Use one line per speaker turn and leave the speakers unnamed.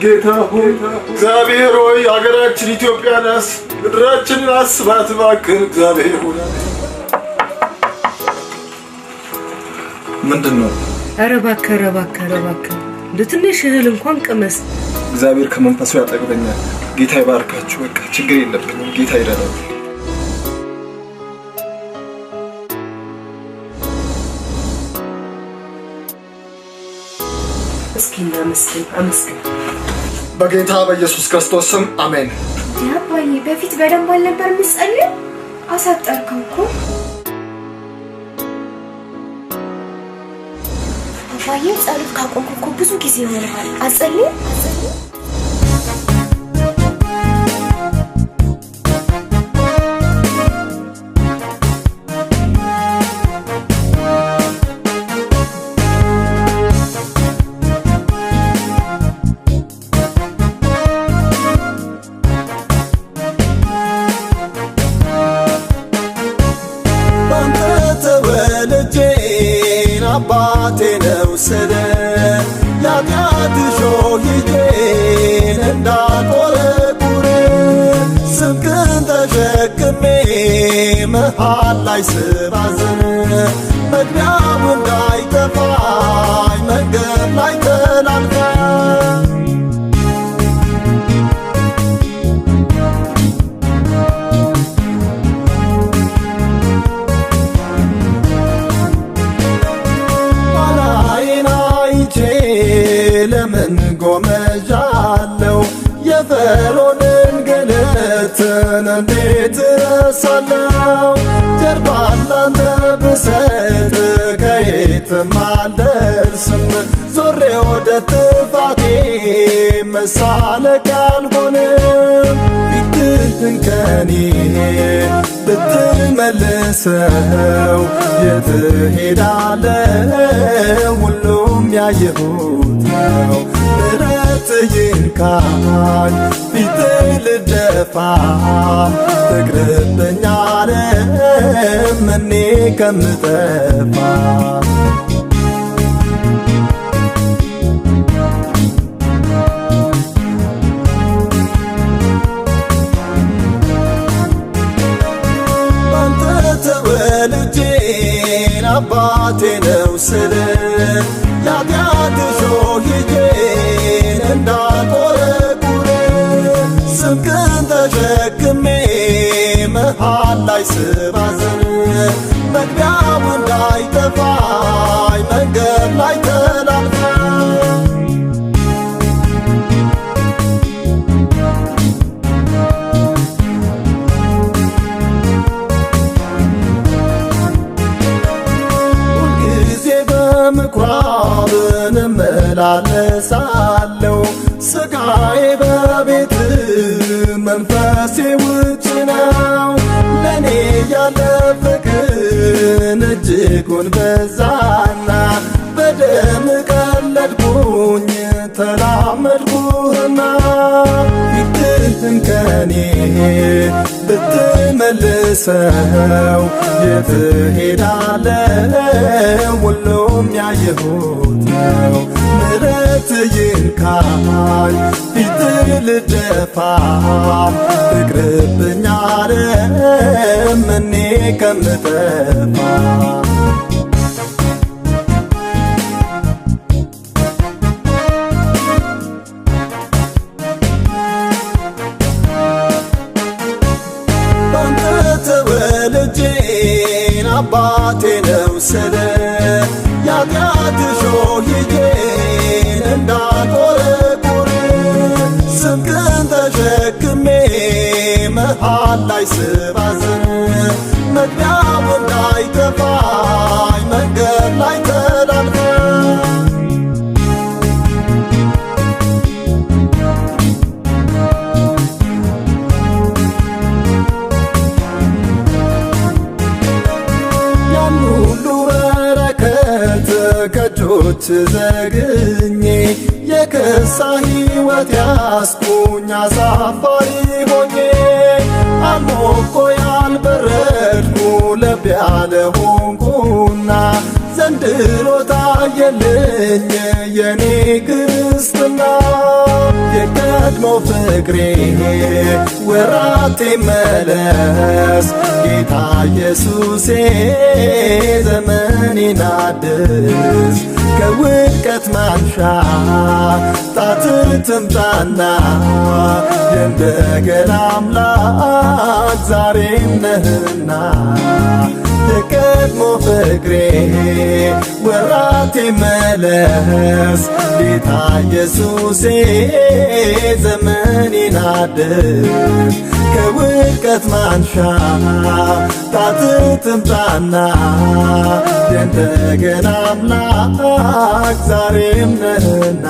ጌታ ሆይ እግዚአብሔር ሆይ ሀገራችን ኢትዮጵያን ምድራችንን አስባት እባክህ እግዚአብሔር ሆይ። ምንድነው?
ኧረ እባክህ ለትንሽ እህል እንኳን ቅመስ።
እግዚአብሔር ከመንፈሱ ያጠግበኛል። ጌታ ይባርካችሁ። በቃ ችግር የለብንም። ጌታ ይረዳል።
እስኪና አመስግን።
በጌታ በኢየሱስ ክርስቶስ ስም አሜን።
ያባዬ በፊት በደንብ አልነበር የምትጸልይ? አሳጠርከው እኮ አባዬ። ጸሎት ካቆምኩ እኮ ብዙ ጊዜ ሆነሃል። አጸልይ
አባቴ ነው ስለ ያጋት ሾሂጄን እንዳቆረቁር ስምክን ተሸክሜ መሃል ላይ ስባዝን መግቢያው እንዳይጠፋኝ መንገድ ላይ ተላልፈ ለምን ጎመዣለው የፈርዖንን ገለትን እንዴት እረሳለው? ጀርባ ላንተ ብሰጥ ከየትም አልደርስም። ዞሬ ወደ ጥፋቴ መሳለቂያ አልሆንም። ፊትህን ከኔ ብትመልሰው የት እሄዳለሁ? ሁሉም ያየሁት ነው። ምሕረትህ ይንካኝ ፊትህ ልደፋ ትቅርብኛለም እኔ ከምጠፋ አባቴ ነው ስለ ያጋት ሾሂጄን እንዳቆረቁር ስምክን ተሸክሜ መሃል ላይ ስባዝን መግቢያው እንዳይጠፋኝ መንገድ ላይ ተላልፈ ምኩራብን እመላለሳለሁ። ስጋዬ በቤት መንፈሴ ውጭ ነው። ለኔ ያለ ፍቅርን እጅጉን በዛና በደም ቀለድኩኝ ተላመድኩህና ፊትህን ከኔ ብትመልሰው የት እሄዳለሁ? ሁሉም ያየሁት ነው። ምሕረትህ ይንካኝ ፊትህ ልደፋ ትቅርብኛለም እኔ ከምጠፋ አባቴ ነው ስለ ያጋት ሾሂጄን እንዳቆረቁር ስምክን ተሸክሜ መሃል ላይ ስባዝን መግቢያው እንዳይጠፋኝ መንገድ ላይ ተላልፈ ከእጆች ዘግኜ የከሳ ሕይወት ያስኩኝ አሳፋሪ ሆኜ አልሞቆ ያልበረድኩ ለብ ያለ ሆንኩና ዘንድሮ ታየልኝ የኔ ክርስትና የቀድሞ ፍቅሬ ወራት መለስ ጌታ ኢየሱሴ ዘመኔን አድስ ከውድቀት ማንሻ ጣት ትምጣና እንደገና አምላክ ዛሬም ነህና የቀድሞ ፍቅሬ ወራት መለስ ጌታ ኢየሱሴ ዘመኔን አድስ ከውድቀት ማንሻ ጣት ትምጣና እንደገና አምላክ ዛሬም ነህና